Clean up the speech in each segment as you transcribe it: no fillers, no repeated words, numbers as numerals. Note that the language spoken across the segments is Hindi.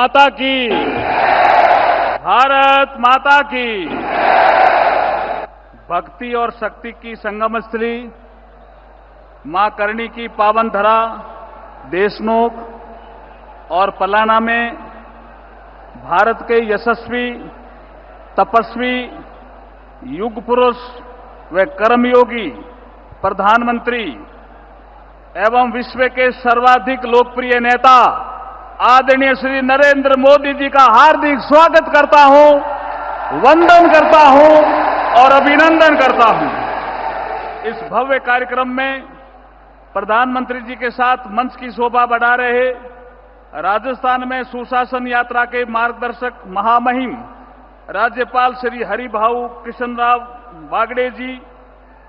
माता की, भारत माता की। भक्ति और शक्ति की संगम स्थली मां करणी की पावन धरा देशनोक और पलाना में भारत के यशस्वी, तपस्वी, युग पुरुष व कर्मयोगी प्रधानमंत्री एवं विश्व के सर्वाधिक लोकप्रिय नेता आदरणीय श्री नरेंद्र मोदी जी का हार्दिक स्वागत करता हूं, वंदन करता हूं और अभिनंदन करता हूं। इस भव्य कार्यक्रम में प्रधानमंत्री जी के साथ मंच की शोभा बढ़ा रहे राजस्थान में सुशासन यात्रा के मार्गदर्शक महामहिम राज्यपाल श्री हरिभाऊ कृष्णराव बागड़े जी,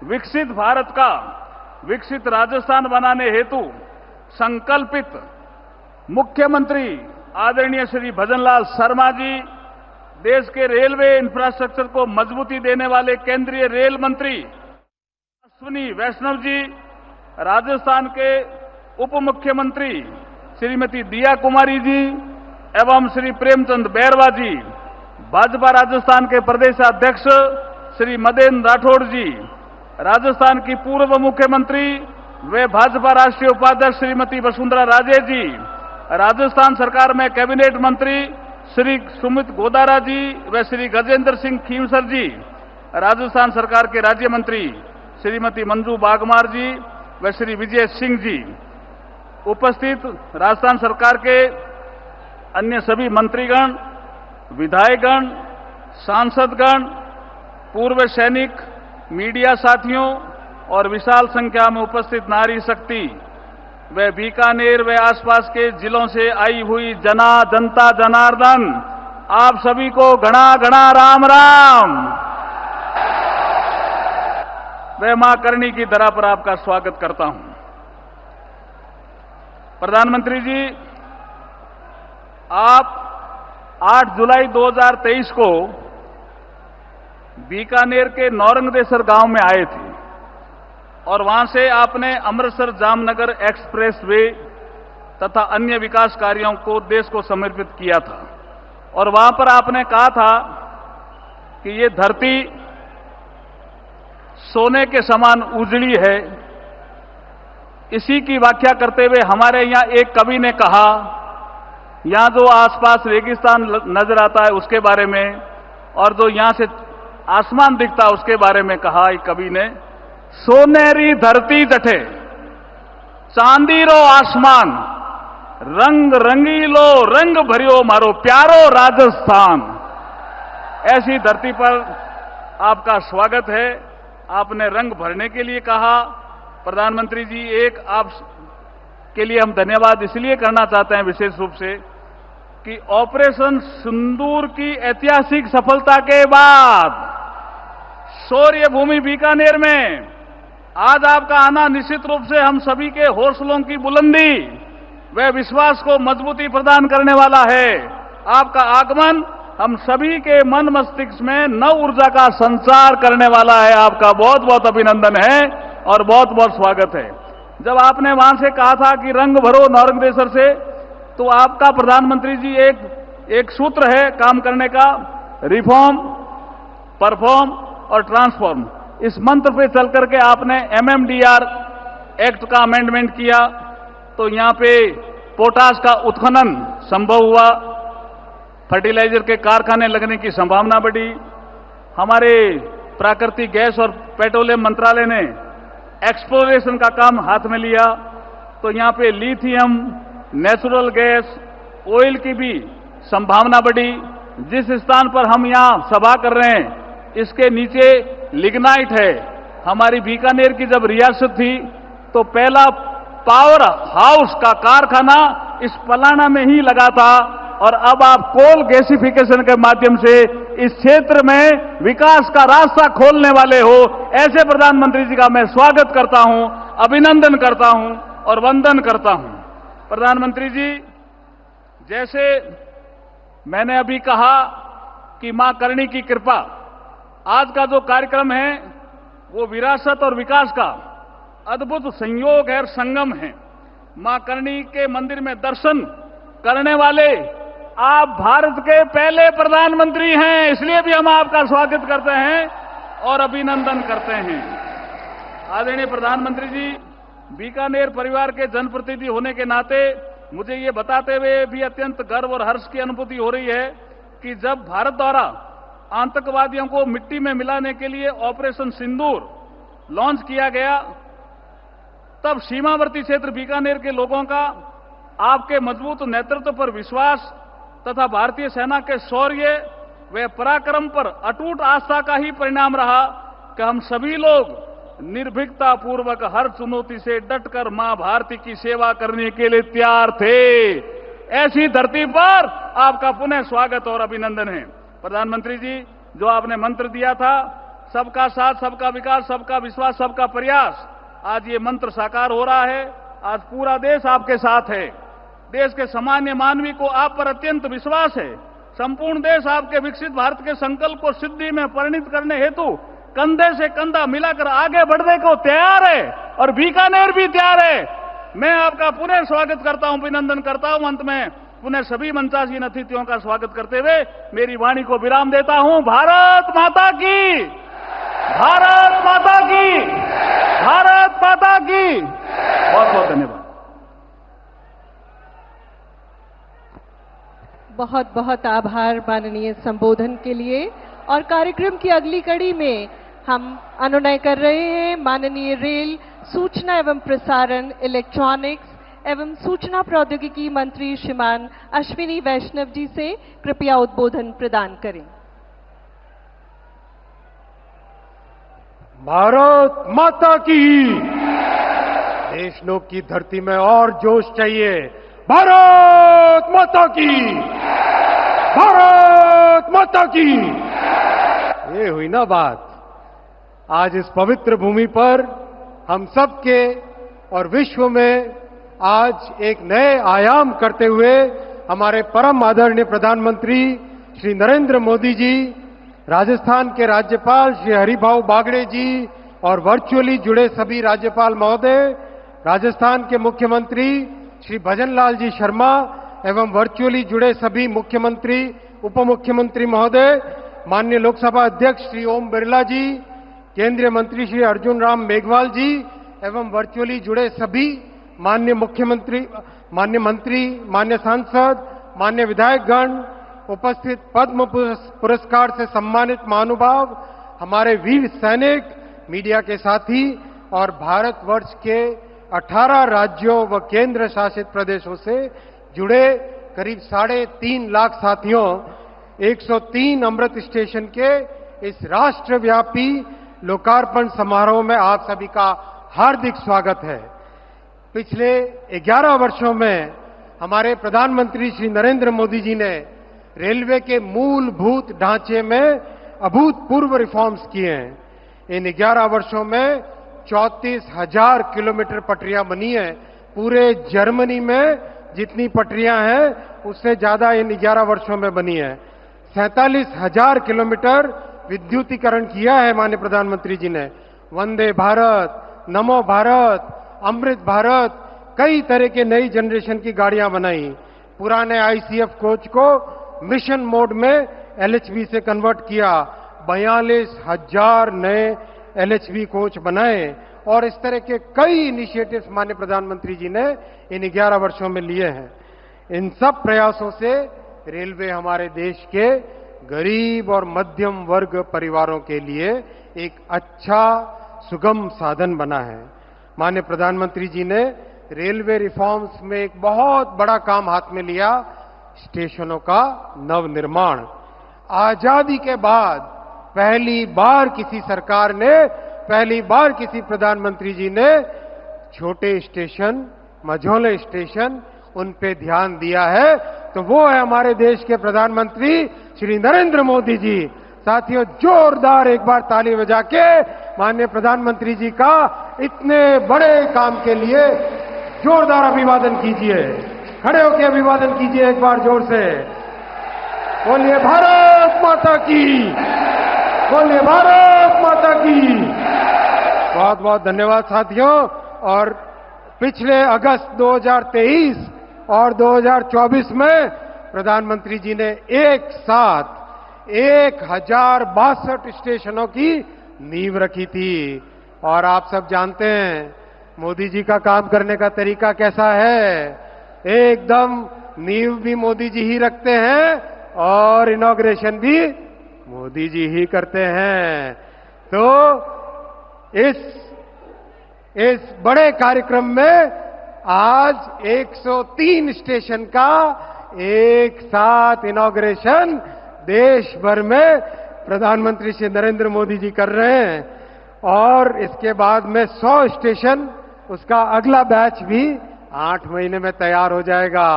विकसित भारत का विकसित राजस्थान बनाने हेतु संकल्पित मुख्यमंत्री आदरणीय श्री भजनलाल शर्मा जी, देश के रेलवे इंफ्रास्ट्रक्चर को मजबूती देने वाले केंद्रीय रेल मंत्री अश्विनी वैष्णव जी, राजस्थान के उप मुख्यमंत्री श्रीमती दिया कुमारी जी एवं श्री प्रेमचंद बैरवा जी, भाजपा राजस्थान के प्रदेशाध्यक्ष श्री मदेन राठौड़ जी, राजस्थान की पूर्व मुख्यमंत्री व भाजपा राष्ट्रीय उपाध्यक्ष श्रीमती वसुंधरा राजे जी, राजस्थान सरकार में कैबिनेट मंत्री श्री सुमित गोदारा जी व श्री गजेंद्र सिंह खींवसर जी, राजस्थान सरकार के राज्य मंत्री श्रीमती मंजू बागमार जी व श्री विजय सिंह जी, उपस्थित राजस्थान सरकार के अन्य सभी मंत्रीगण, विधायकगण, सांसदगण, पूर्व सैनिक, मीडिया साथियों और विशाल संख्या में उपस्थित नारी शक्ति व बीकानेर व आसपास के जिलों से आई हुई जनता जनार्दन, आप सभी को घना घना राम राम। व मां करणी की धरा पर आपका स्वागत करता हूं। प्रधानमंत्री जी, आप 8 जुलाई 2023 को बीकानेर के नौरंगदेसर गांव में आए थे और वहां से आपने अमृतसर जामनगर एक्सप्रेस वे तथा अन्य विकास कार्यों को देश को समर्पित किया था और वहां पर आपने कहा था कि ये धरती सोने के समान उजड़ी है। इसी की व्याख्या करते हुए हमारे यहां एक कवि ने कहा, यहां जो आसपास रेगिस्तान नजर आता है उसके बारे में और जो यहां से आसमान दिखता उसके बारे में कहा एक कवि ने, सोनेरी धरती जठे चांदीरो आसमान, रंग रंगीलो रंग भरियो मारो प्यारो राजस्थान। ऐसी धरती पर आपका स्वागत है। आपने रंग भरने के लिए कहा। प्रधानमंत्री जी, एक आप के लिए हम धन्यवाद इसलिए करना चाहते हैं विशेष रूप से कि ऑपरेशन सिंदूर की ऐतिहासिक सफलता के बाद शौर्य भूमि बीकानेर में आज आपका आना निश्चित रूप से हम सभी के हौसलों की बुलंदी व विश्वास को मजबूती प्रदान करने वाला है। आपका आगमन हम सभी के मन मस्तिष्क में नव ऊर्जा का संचार करने वाला है। आपका बहुत बहुत अभिनंदन है और बहुत बहुत स्वागत है। जब आपने वहां से कहा था कि रंग भरो नौरंगदेसर से, तो आपका प्रधानमंत्री जी एक सूत्र है काम करने का, रिफॉर्म, परफॉर्म और ट्रांसफॉर्म। इस मंत्र पे चल करके आपने MMDR एक्ट का अमेंडमेंट किया तो यहां पे पोटाश का उत्खनन संभव हुआ, फर्टिलाइजर के कारखाने लगने की संभावना बढ़ी। हमारे प्राकृतिक गैस और पेट्रोलियम मंत्रालय ने एक्सप्लोरेशन का काम हाथ में लिया तो यहां पे लिथियम, नेचुरल गैस, ऑयल की भी संभावना बढ़ी। जिस स्थान पर हम यहां सभा कर रहे हैं इसके नीचे लिग्नाइट है। हमारी बीकानेर की जब रियासत थी तो पहला पावर हाउस का कारखाना इस पलाना में ही लगा था और अब आप कोल गैसिफिकेशन के माध्यम से इस क्षेत्र में विकास का रास्ता खोलने वाले हो। ऐसे प्रधानमंत्री जी का मैं स्वागत करता हूं, अभिनंदन करता हूं और वंदन करता हूं। प्रधानमंत्री जी, जैसे मैंने अभी कहा कि मां करणी की कृपा, आज का जो कार्यक्रम है वो विरासत और विकास का अद्भुत संयोग है, संगम है। मां करणी के मंदिर में दर्शन करने वाले आप भारत के पहले प्रधानमंत्री हैं, इसलिए भी हम आपका स्वागत करते हैं और अभिनंदन करते हैं। आदरणीय प्रधानमंत्री जी, बीकानेर परिवार के जनप्रतिनिधि होने के नाते मुझे ये बताते हुए भी अत्यंत गर्व और हर्ष की अनुभूति हो रही है कि जब भारत द्वारा आतंकवादियों को मिट्टी में मिलाने के लिए ऑपरेशन सिंदूर लॉन्च किया गया, तब सीमावर्ती क्षेत्र बीकानेर के लोगों का आपके मजबूत नेतृत्व पर विश्वास तथा भारतीय सेना के शौर्य व पराक्रम पर अटूट आस्था का ही परिणाम रहा कि हम सभी लोग निर्भीकता पूर्वक हर चुनौती से डटकर मां भारती की सेवा करने के लिए तैयार थे। ऐसी धरती पर आपका पुनः स्वागत और अभिनंदन है। प्रधानमंत्री जी, जो आपने मंत्र दिया था, सबका साथ, सबका विकास, सबका विश्वास, सबका प्रयास, आज ये मंत्र साकार हो रहा है। आज पूरा देश आपके साथ है। देश के सामान्य मानवी को आप पर अत्यंत विश्वास है। संपूर्ण देश आपके विकसित भारत के संकल्प को सिद्धि में परिणित करने हेतु कंधे से कंधा मिलाकर आगे बढ़ने को तैयार है और बीकानेर भी तैयार है। मैं आपका पुनः स्वागत करता हूं, अभिनंदन करता हूं। अंत में पुनः सभी मंचासीन अतिथियों का स्वागत करते हुए मेरी वाणी को विराम देता हूं। भारत माता की, भारत माता की, भारत माता की। बहुत बहुत धन्यवाद। बहुत बहुत आभार माननीय संबोधन के लिए। और कार्यक्रम की अगली कड़ी में हम अनुनय कर रहे हैं माननीय रेल, सूचना एवं प्रसारण, इलेक्ट्रॉनिक्स एवं सूचना प्रौद्योगिकी मंत्री श्रीमान अश्विनी वैष्णव जी से। कृपया उद्बोधन प्रदान करें। भारत माता की। देशलोक की धरती में और जोश चाहिए। भारत माता की, भारत माता की। ये हुई ना बात। आज इस पवित्र भूमि पर हम सब के और विश्व में आज एक नए आयाम करते हुए हमारे परम आदरणीय प्रधानमंत्री श्री नरेंद्र मोदी जी, राजस्थान के राज्यपाल श्री हरिभाऊ बागड़े जी और वर्चुअली जुड़े सभी राज्यपाल महोदय, राजस्थान के मुख्यमंत्री श्री भजनलाल जी शर्मा एवं वर्चुअली जुड़े सभी मुख्यमंत्री, उप मुख्यमंत्री महोदय, माननीय लोकसभा अध्यक्ष श्री ओम बिरला जी, केंद्रीय मंत्री श्री अर्जुन राम मेघवाल जी एवं वर्चुअली जुड़े सभी माननीय मुख्यमंत्री, माननीय मंत्री, माननीय सांसद, माननीय विधायकगण, उपस्थित पद्म पुरस्कार से सम्मानित महानुभाव, हमारे वीर सैनिक, मीडिया के साथी और भारतवर्ष के 18 राज्यों व केंद्र शासित प्रदेशों से जुड़े करीब 3.5 लाख साथियों, 103 अमृत स्टेशन के इस राष्ट्रव्यापी लोकार्पण समारोह में आप सभी का हार्दिक स्वागत है। पिछले 11 वर्षों में हमारे प्रधानमंत्री श्री नरेंद्र मोदी जी ने रेलवे के मूलभूत ढांचे में अभूतपूर्व रिफॉर्म्स किए हैं। इन 11 वर्षों में 34,000 किलोमीटर पटरियां बनी हैं। पूरे जर्मनी में जितनी पटरियां हैं उससे ज्यादा इन 11 वर्षों में बनी है। 47,000 किलोमीटर विद्युतीकरण किया है माननीय प्रधानमंत्री जी ने। वंदे भारत, नमो भारत, अमृत भारत, कई तरह के नई जनरेशन की गाड़ियां बनाई। पुराने आईसीएफ कोच को मिशन मोड में एलएचबी से कन्वर्ट किया। 42,000 नए एलएचबी कोच बनाए और इस तरह के कई इनिशिएटिव्स माननीय प्रधानमंत्री जी ने इन 11 वर्षों में लिए हैं। इन सब प्रयासों से रेलवे हमारे देश के गरीब और मध्यम वर्ग परिवारों के लिए एक अच्छा सुगम साधन बना है। माननीय प्रधानमंत्री जी ने रेलवे रिफॉर्म्स में एक बहुत बड़ा काम हाथ में लिया, स्टेशनों का नवनिर्माण। आजादी के बाद पहली बार किसी सरकार ने, पहली बार किसी प्रधानमंत्री जी ने छोटे स्टेशन, मझोले स्टेशन, उन पे ध्यान दिया है, तो वो है हमारे देश के प्रधानमंत्री श्री नरेंद्र मोदी जी। साथियों, जोरदार एक बार ताली बजा के माननीय प्रधानमंत्री जी का इतने बड़े काम के लिए जोरदार अभिवादन कीजिए। खड़े होकर अभिवादन कीजिए एक बार जोर से। बोलिए भारत माता की, बोलिए भारत माता की। बहुत बहुत धन्यवाद साथियों। और पिछले अगस्त 2023 और 2024 में प्रधानमंत्री जी ने एक साथ 1062 स्टेशनों की नींव रखी थी। और आप सब जानते हैं मोदी जी का काम करने का तरीका कैसा है। एकदम नींव भी मोदी जी ही रखते हैं और इनॉग्रेशन भी मोदी जी ही करते हैं। तो इस बड़े कार्यक्रम में आज 103 स्टेशन का एक साथ इनॉग्रेशन देश भर में प्रधानमंत्री श्री नरेंद्र मोदी जी कर रहे हैं। और इसके बाद में 100 स्टेशन, उसका अगला बैच भी 8 महीने में तैयार हो जाएगा।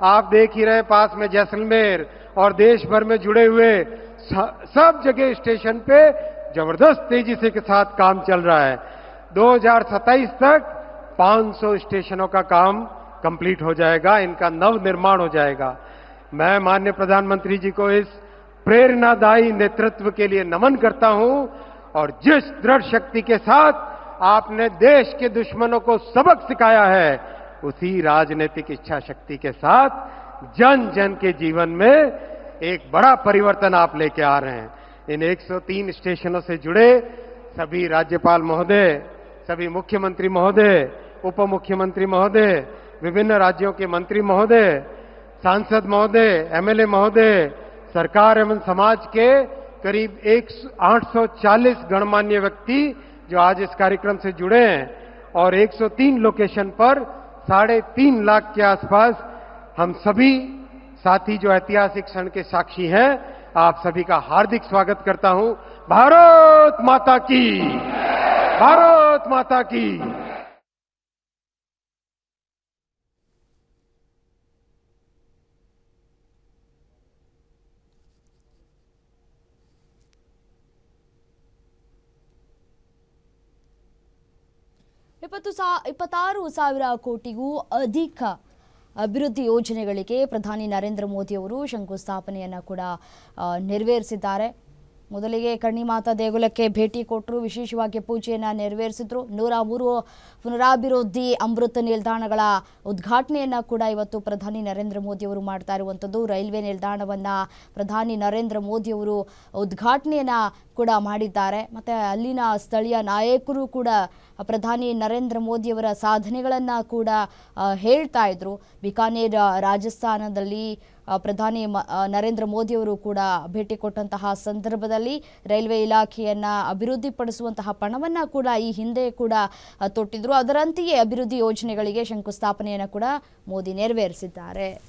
आप देख ही रहे पास में जैसलमेर और देश भर में जुड़े हुए सब जगह स्टेशन पे जबरदस्त तेजी से के साथ काम चल रहा है। 2027 तक 500 स्टेशनों का काम कंप्लीट हो जाएगा, इनका नव निर्माण हो जाएगा। मैं माननीय प्रधानमंत्री जी को इस प्रेरणादायी नेतृत्व के लिए नमन करता हूं और जिस दृढ़ शक्ति के साथ आपने देश के दुश्मनों को सबक सिखाया है, उसी राजनीतिक इच्छा शक्ति के साथ जन जन के जीवन में एक बड़ा परिवर्तन आप लेके आ रहे हैं। इन 103 स्टेशनों से जुड़े सभी राज्यपाल महोदय, सभी मुख्यमंत्री महोदय, उप मुख्यमंत्री महोदय, विभिन्न राज्यों के मंत्री महोदय, सांसद महोदय, एमएलए महोदय, सरकार एवं समाज के करीब 840 गणमान्य व्यक्ति जो आज इस कार्यक्रम से जुड़े हैं और 103 लोकेशन पर 3.5 लाख के आसपास हम सभी साथी जो ऐतिहासिक क्षण के साक्षी हैं, आप सभी का हार्दिक स्वागत करता हूं। भारत माता की, भारत माता की। ಇಪ್ಪತ್ತಾರು ಸಾವಿರ ಕೋಟಿಗೂ ಅಧಿಕ ಅಭಿವೃದ್ಧಿ ಯೋಜನೆಗಳಿಗೆ ಪ್ರಧಾನಿ ನರೇಂದ್ರ ಮೋದಿ ಅವರು ಶಂಕುಸ್ಥಾಪನೆಯನ್ನು ಕೂಡ ನೆರವೇರಿಸಿದ್ದಾರೆ। ಮೊದಲಿಗೆ ಕರ್ಣಿಮಾತಾ ದೇಗುಲಕ್ಕೆ ಭೇಟಿ ಕೊಟ್ಟರು, ವಿಶೇಷವಾಗಿ ಪೂಜೆಯನ್ನು ನೆರವೇರಿಸಿದ್ರು। 103 ಪುನರಾಭಿವೃದ್ಧಿ ಅಮೃತ ನಿಲ್ದಾಣಗಳ ಉದ್ಘಾಟನೆಯನ್ನು ಕೂಡ ಇವತ್ತು ಪ್ರಧಾನಿ ನರೇಂದ್ರ ಮೋದಿ ಅವರು ಮಾಡ್ತಾ ಇರುವಂಥದ್ದು। ರೈಲ್ವೆ ನಿಲ್ದಾಣವನ್ನು ಪ್ರಧಾನಿ ನರೇಂದ್ರ ಮೋದಿ ಅವರು ಉದ್ಘಾಟನೆಯನ್ನು ಕೂಡ ಮಾಡಿದ್ದಾರೆ। ಮತ್ತು ಅಲ್ಲಿನ ಸ್ಥಳೀಯ ನಾಯಕರು ಕೂಡ ಪ್ರಧಾನಿ ನರೇಂದ್ರ ಮೋದಿಯವರ ಸಾಧನೆಗಳನ್ನು ಕೂಡ ಹೇಳ್ತಾ ಇದ್ರು। ಬಿಕಾನೇರ್ ರಾಜಸ್ಥಾನದಲ್ಲಿ ಪ್ರಧಾನಿ ನರೇಂದ್ರ ಮೋದಿಯವರು ಕೂಡ ಭೇಟಿ ಕೊಟ್ಟಂತಹ ಸಂದರ್ಭದಲ್ಲಿ ರೈಲ್ವೆ ಇಲಾಖೆಯನ್ನು ಅಭಿವೃದ್ಧಿಪಡಿಸುವಂತಹ ಪಣವನ್ನು ಕೂಡ ಈ ಹಿಂದೆ ಕೂಡ ತೊಟ್ಟಿದ್ರು। ಅದರಂತೆಯೇ ಅಭಿವೃದ್ಧಿ ಯೋಜನೆಗಳಿಗೆ ಶಂಕುಸ್ಥಾಪನೆಯನ್ನು ಕೂಡ ಮೋದಿ ನೆರವೇರಿಸಿದ್ದಾರೆ।